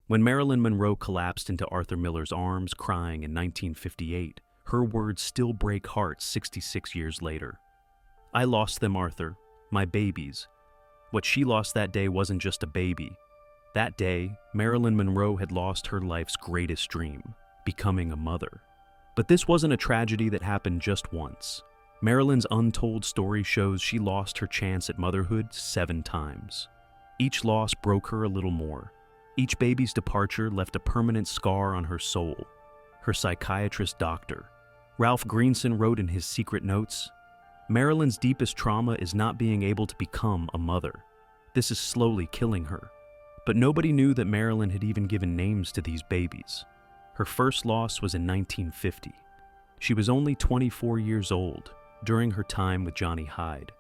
When Marilyn Monroe collapsed into Arthur Miller's arms, crying in 1958, her words still break hearts 66 years later. "I lost them, Arthur, my babies." What she lost that day wasn't just a baby. That day, Marilyn Monroe had lost her life's greatest dream, becoming a mother. But this wasn't a tragedy that happened just once. Marilyn's untold story shows she lost her chance at motherhood 7 times. Each loss broke her a little more. Each baby's departure left a permanent scar on her soul. Her psychiatrist doctor, Ralph Greenson, wrote in his secret notes, "Marilyn's deepest trauma is not being able to become a mother. This is slowly killing her." But nobody knew that Marilyn had even given names to these babies. Her first loss was in 1950. She was only 24 years old during her time with Johnny Hyde.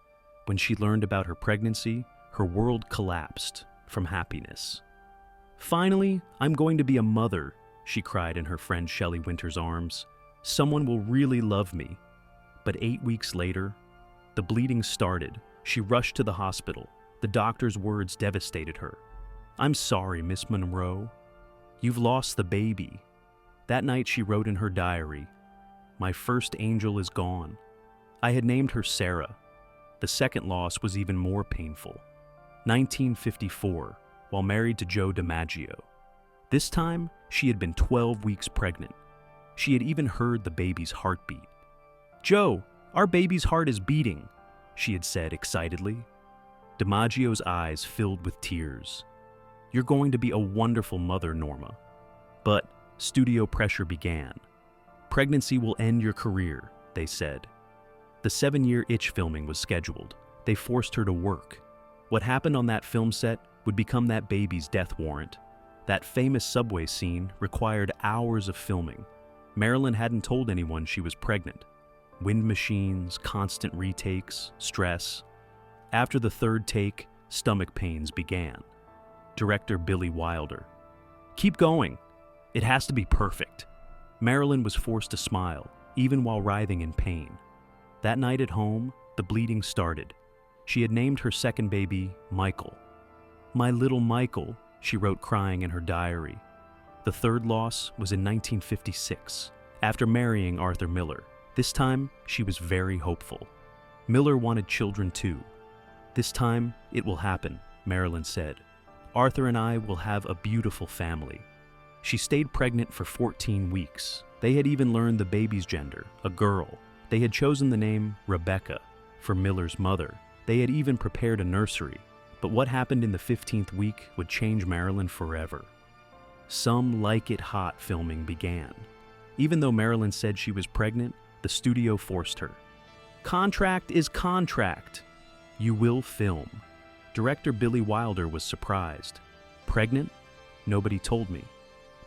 When she learned about her pregnancy, her world collapsed from happiness. "Finally, I'm going to be a mother," she cried in her friend Shelley Winter's arms. "Someone will really love me." But 8 weeks later, the bleeding started. She rushed to the hospital. The doctor's words devastated her. "I'm sorry, Miss Monroe. You've lost the baby." That night she wrote in her diary, "My first angel is gone." I had named her Sarah. The second loss was even more painful. 1954, while married to Joe DiMaggio. This time, she had been 12 weeks pregnant. She had even heard the baby's heartbeat. "Joe, our baby's heart is beating," she had said excitedly. DiMaggio's eyes filled with tears. "You're going to be a wonderful mother, Norma." But studio pressure began. "Pregnancy will end your career," they said. The 7-year Itch filming was scheduled. They forced her to work. What happened on that film set would become that baby's death warrant. That famous subway scene required hours of filming. Marilyn hadn't told anyone she was pregnant. Wind machines, constant retakes, stress. After the 3rd take, stomach pains began. Director Billy Wilder, "Keep going. It has to be perfect." Marilyn was forced to smile, even while writhing in pain. That night at home, the bleeding started. She had named her second baby Michael. "My little Michael," she wrote crying in her diary. The 3rd loss was in 1956, after marrying Arthur Miller. This time, she was very hopeful. Miller wanted children too. "This time, it will happen," Marilyn said. "Arthur and I will have a beautiful family." She stayed pregnant for 14 weeks. They had even learned the baby's gender, a girl. They had chosen the name Rebecca for Miller's mother. They had even prepared a nursery. But what happened in the 15th week would change Marilyn forever. Some Like It Hot filming began. Even though Marilyn said she was pregnant, the studio forced her. "Contract is contract. You will film." Director Billy Wilder was surprised. "Pregnant? Nobody told me."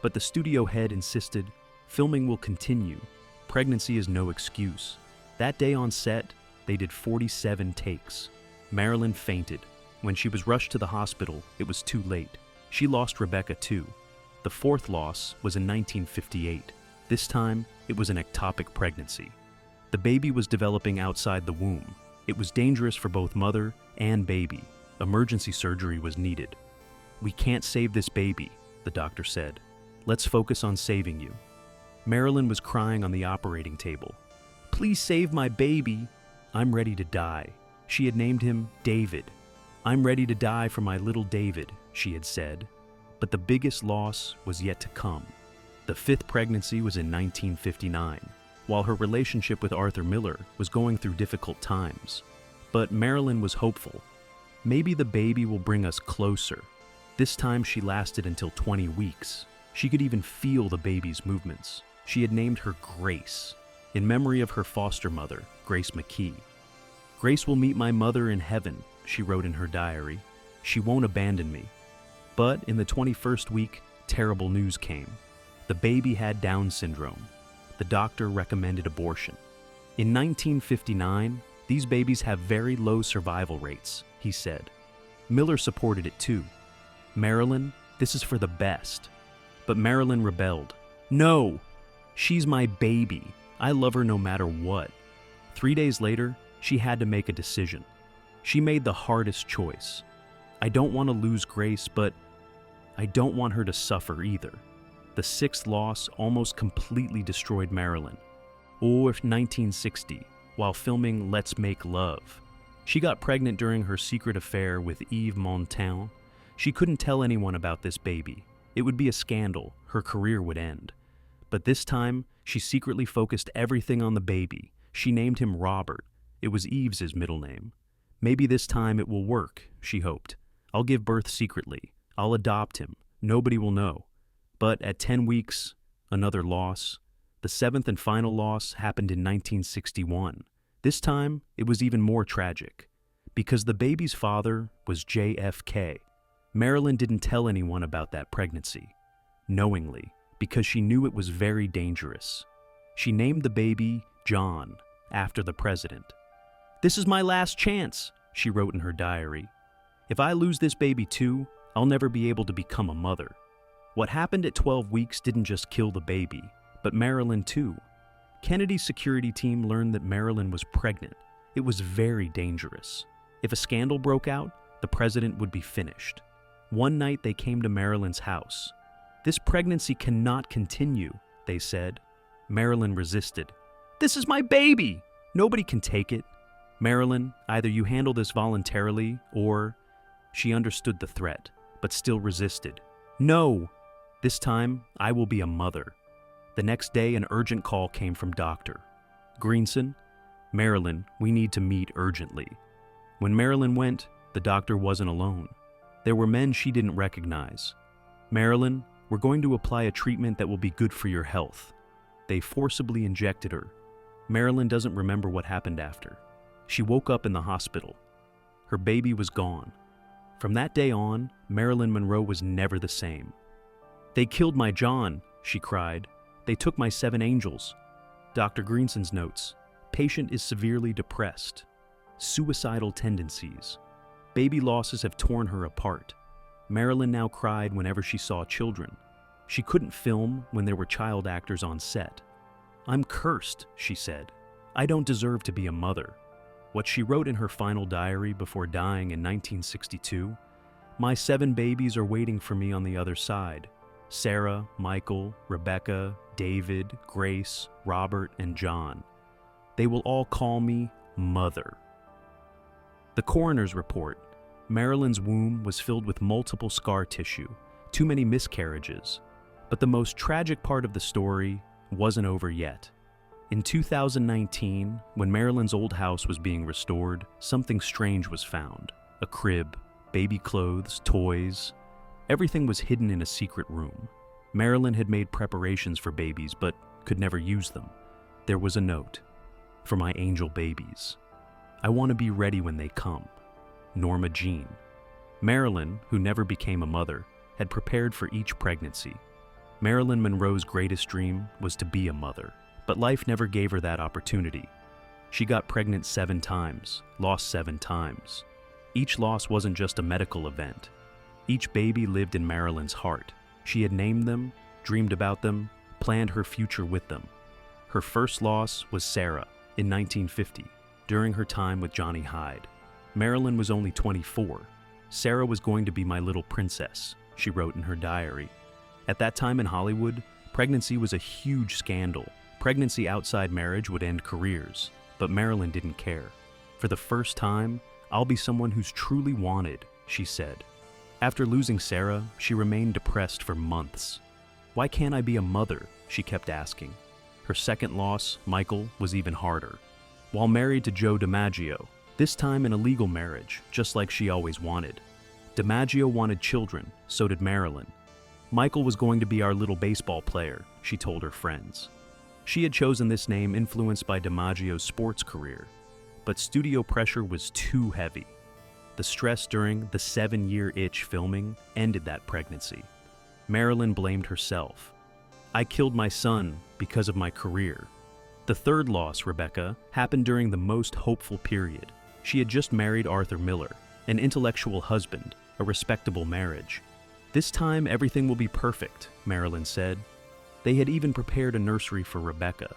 But the studio head insisted, "Filming will continue. Pregnancy is no excuse." That day on set, they did 47 takes. Marilyn fainted. When she was rushed to the hospital, it was too late. She lost Rebecca too. The 4th loss was in 1958. This time, it was an ectopic pregnancy. The baby was developing outside the womb. It was dangerous for both mother and baby. Emergency surgery was needed. "We can't save this baby," the doctor said. "Let's focus on saving you." Marilyn was crying on the operating table. "Please save my baby. I'm ready to die." She had named him David. "I'm ready to die for my little David," she had said. But the biggest loss was yet to come. The 5th pregnancy was in 1959, while her relationship with Arthur Miller was going through difficult times. But Marilyn was hopeful. "Maybe the baby will bring us closer." This time she lasted until 20 weeks. She could even feel the baby's movements. She had named her Grace, in memory of her foster mother, Grace McKee. "Grace will meet my mother in heaven," she wrote in her diary. "She won't abandon me." But in the 21st week, terrible news came. The baby had Down syndrome. The doctor recommended abortion. In 1959, "These babies have very low survival rates," he said. Miller supported it too. "Marilyn, this is for the best." But Marilyn rebelled. "No! She's my baby. I love her no matter what." 3 days later, she had to make a decision. She made the hardest choice. "I don't want to lose Grace, but I don't want her to suffer either. The sixth loss almost completely destroyed Marilyn. Or 1960, while filming Let's Make Love. She got pregnant during her secret affair with Yves Montand. She couldn't tell anyone about this baby. It would be a scandal. Her career would end. But this time, she secretly focused everything on the baby. She named him Robert. It was Yves's middle name. Maybe this time it will work, she hoped. I'll give birth secretly. I'll adopt him. Nobody will know. But at 10 weeks, another loss. The seventh and final loss happened in 1961. This time, it was even more tragic. Because the baby's father was JFK. Marilyn didn't tell anyone about that pregnancy. Knowingly, because she knew it was very dangerous. She named the baby John, after the president. "This is my last chance," she wrote in her diary. "If I lose this baby too, I'll never be able to become a mother." What happened at 12 weeks didn't just kill the baby, but Marilyn too. Kennedy's security team learned that Marilyn was pregnant. It was very dangerous. If a scandal broke out, the president would be finished. One night they came to Marilyn's house. "This pregnancy cannot continue," they said. Marilyn resisted. "This is my baby! Nobody can take it." "Marilyn, either you handle this voluntarily or..." She understood the threat, but still resisted. "No! This time, I will be a mother." The next day, an urgent call came from Dr. Greenson. "Marilyn, we need to meet urgently." When Marilyn went, the doctor wasn't alone. There were men she didn't recognize. "Marilyn, we're going to apply a treatment that will be good for your health." They forcibly injected her. Marilyn doesn't remember what happened after. She woke up in the hospital. Her baby was gone. From that day on, Marilyn Monroe was never the same. "They killed my John," she cried. "They took my 7 angels." Dr. Greenson's notes: patient is severely depressed. Suicidal tendencies. Baby losses have torn her apart. Marilyn now cried whenever she saw children. She couldn't film when there were child actors on set. "I'm cursed," she said. "I don't deserve to be a mother." What she wrote in her final diary before dying in 1962, "My 7 babies are waiting for me on the other side. Sarah, Michael, Rebecca, David, Grace, Robert, and John. They will all call me Mother." The coroner's report: Marilyn's womb was filled with multiple scar tissue, too many miscarriages. But the most tragic part of the story wasn't over yet. In 2019, when Marilyn's old house was being restored, something strange was found. A crib, baby clothes, toys. Everything was hidden in a secret room. Marilyn had made preparations for babies, but could never use them. There was a note: "For my angel babies. I want to be ready when they come. Norma Jean." Marilyn, who never became a mother, had prepared for each pregnancy. Marilyn Monroe's greatest dream was to be a mother, but life never gave her that opportunity. She got pregnant 7 times, lost 7 times. Each loss wasn't just a medical event. Each baby lived in Marilyn's heart. She had named them, dreamed about them, planned her future with them. Her first loss was Sarah in 1950, during her time with Johnny Hyde. Marilyn was only 24. "Sarah was going to be my little princess," she wrote in her diary. At that time in Hollywood, pregnancy was a huge scandal. Pregnancy outside marriage would end careers, but Marilyn didn't care. "For the first time, I'll be someone who's truly wanted," she said. After losing Sarah, she remained depressed for months. "Why can't I be a mother?" she kept asking. Her second loss, Michael, was even harder. While married to Joe DiMaggio, this time in a legal marriage, just like she always wanted. DiMaggio wanted children, so did Marilyn. "Michael was going to be our little baseball player," she told her friends. She had chosen this name influenced by DiMaggio's sports career, but studio pressure was too heavy. The stress during the 7-year itch filming ended that pregnancy. Marilyn blamed herself. "I killed my son because of my career." The third loss, Rebecca, happened during the most hopeful period. She had just married Arthur Miller, an intellectual husband, a respectable marriage. "This time everything will be perfect," Marilyn said. They had even prepared a nursery for Rebecca.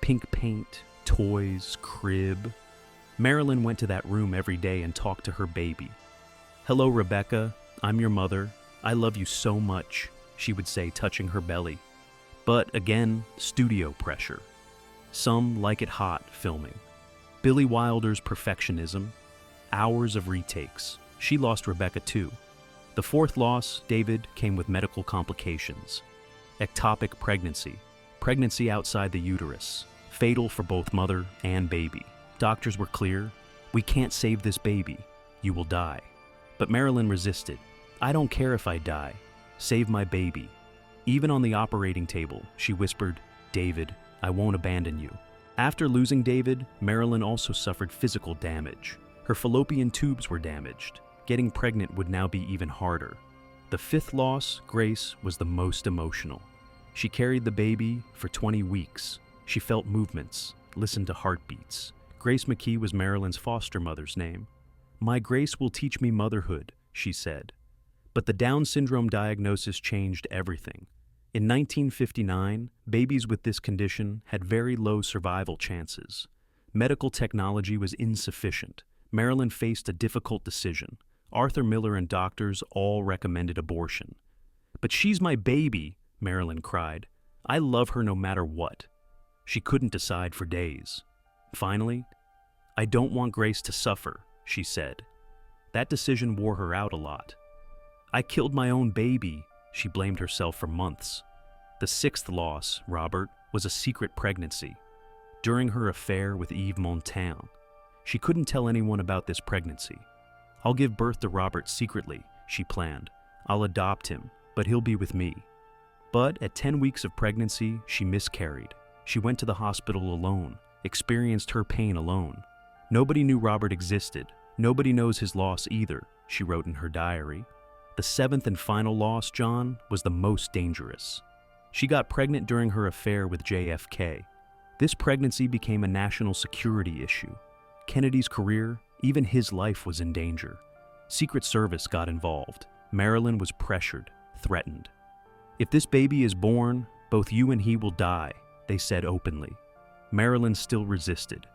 Pink paint, toys, crib. Marilyn went to that room every day and talked to her baby. "Hello, Rebecca. I'm your mother. I love you so much, she would say, touching her belly. But again, studio pressure. Some like it hot filming. Billy Wilder's perfectionism. Hours of retakes. She lost Rebecca too. The fourth loss, David, came with medical complications. Ectopic pregnancy. Pregnancy outside the uterus. Fatal for both mother and baby. Doctors were clear. We can't save this baby. You will die. But Marilyn resisted. I don't care if I die. Save my baby. Even on the operating table, she whispered, David, I won't abandon you. After losing David, Marilyn also suffered physical damage. Her fallopian tubes were damaged. Getting pregnant would now be even harder. The fifth loss, Grace, was the most emotional. She carried the baby for 20 weeks. She felt movements, listened to heartbeats. Grace McKee was Marilyn's foster mother's name. My Grace will teach me motherhood, she said. But the Down syndrome diagnosis changed everything. In 1959, babies with this condition had very low survival chances. Medical technology was insufficient. Marilyn faced a difficult decision. Arthur Miller and doctors all recommended abortion. But she's my baby, Marilyn cried. I love her no matter what. She couldn't decide for days. Finally, I don't want Grace to suffer, she said. That decision wore her out a lot. I killed my own baby, she blamed herself for months. The sixth loss, Robert, was a secret pregnancy. During her affair with Yves Montand, she couldn't tell anyone about this pregnancy. I'll give birth to Robert secretly, she planned. I'll adopt him, but he'll be with me. But at 10 weeks of pregnancy, she miscarried. She went to the hospital alone, experienced her pain alone. Nobody knew Robert existed. Nobody knows his loss either, she wrote in her diary. The seventh and final loss, John, was the most dangerous. She got pregnant during her affair with JFK. This pregnancy became a national security issue. Kennedy's career, even his life, was in danger. Secret Service got involved. Marilyn was pressured, threatened. If this baby is born, both you and he will die, they said openly. Marilyn still resisted.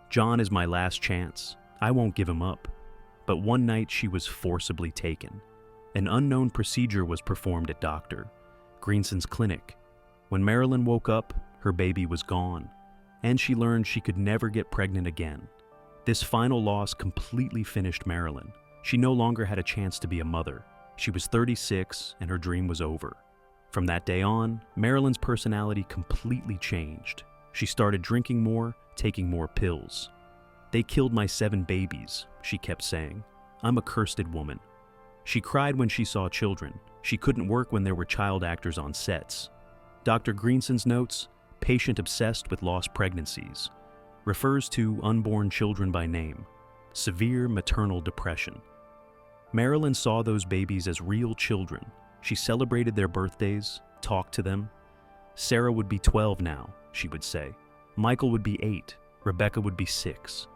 John is my last chance. I won't give him up. But one night she was forcibly taken. An unknown procedure was performed at Dr. Greenson's clinic. When Marilyn woke up, her baby was gone, and she learned she could never get pregnant again. This final loss completely finished Marilyn. She no longer had a chance to be a mother. She was 36, and her dream was over. From that day on, Marilyn's personality completely changed. She started drinking more, taking more pills. They killed my 7 babies, she kept saying. I'm a cursed woman. She cried when she saw children. She couldn't work when there were child actors on sets. Dr. Greenson's notes, patient obsessed with lost pregnancies, refers to unborn children by name. Severe maternal depression. Marilyn saw those babies as real children. She celebrated their birthdays, talked to them. Sarah would be 12 now, she would say. Michael would be 8. Rebecca would be 6.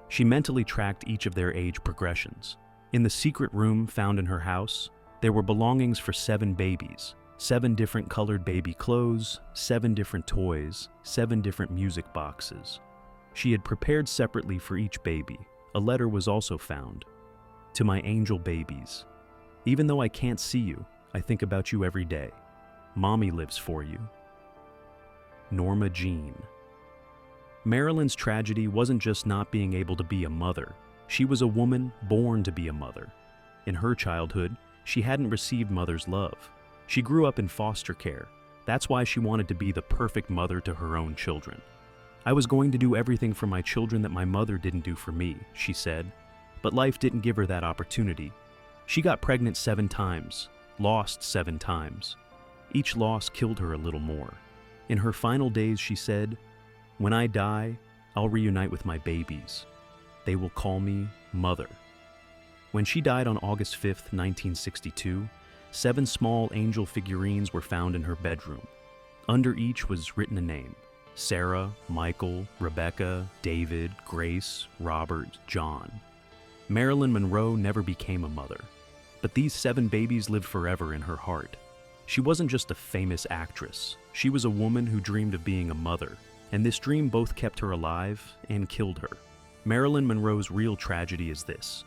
She mentally tracked each of their age progressions. In the secret room found in her house, there were belongings for 7 babies, 7 different colored baby clothes, 7 different toys, 7 different music boxes. She had prepared separately for each baby. A letter was also found. To my angel babies. Even though I can't see you, I think about you every day. Mommy lives for you. Norma Jean. Marilyn's tragedy wasn't just not being able to be a mother. She was a woman born to be a mother. In her childhood, she hadn't received mother's love. She grew up in foster care. That's why she wanted to be the perfect mother to her own children. I was going to do everything for my children that my mother didn't do for me, she said. But life didn't give her that opportunity. She got pregnant 7 times, lost 7 times. Each loss killed her a little more. In her final days, she said, "When I die, I'll reunite with my babies. They will call me Mother." When she died on August 5th, 1962, 7 small angel figurines were found in her bedroom. Under each was written a name: Sarah, Michael, Rebecca, David, Grace, Robert, John. Marilyn Monroe never became a mother, but these 7 babies lived forever in her heart. She wasn't just a famous actress. She was a woman who dreamed of being a mother, and this dream both kept her alive and killed her. Marilyn Monroe's real tragedy is this.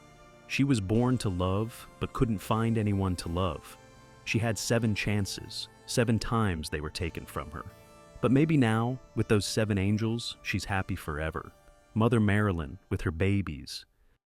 She was born to love, but couldn't find anyone to love. She had 7 chances, 7 times they were taken from her. But maybe now, with those 7 angels, she's happy forever. Mother Marilyn, with her babies,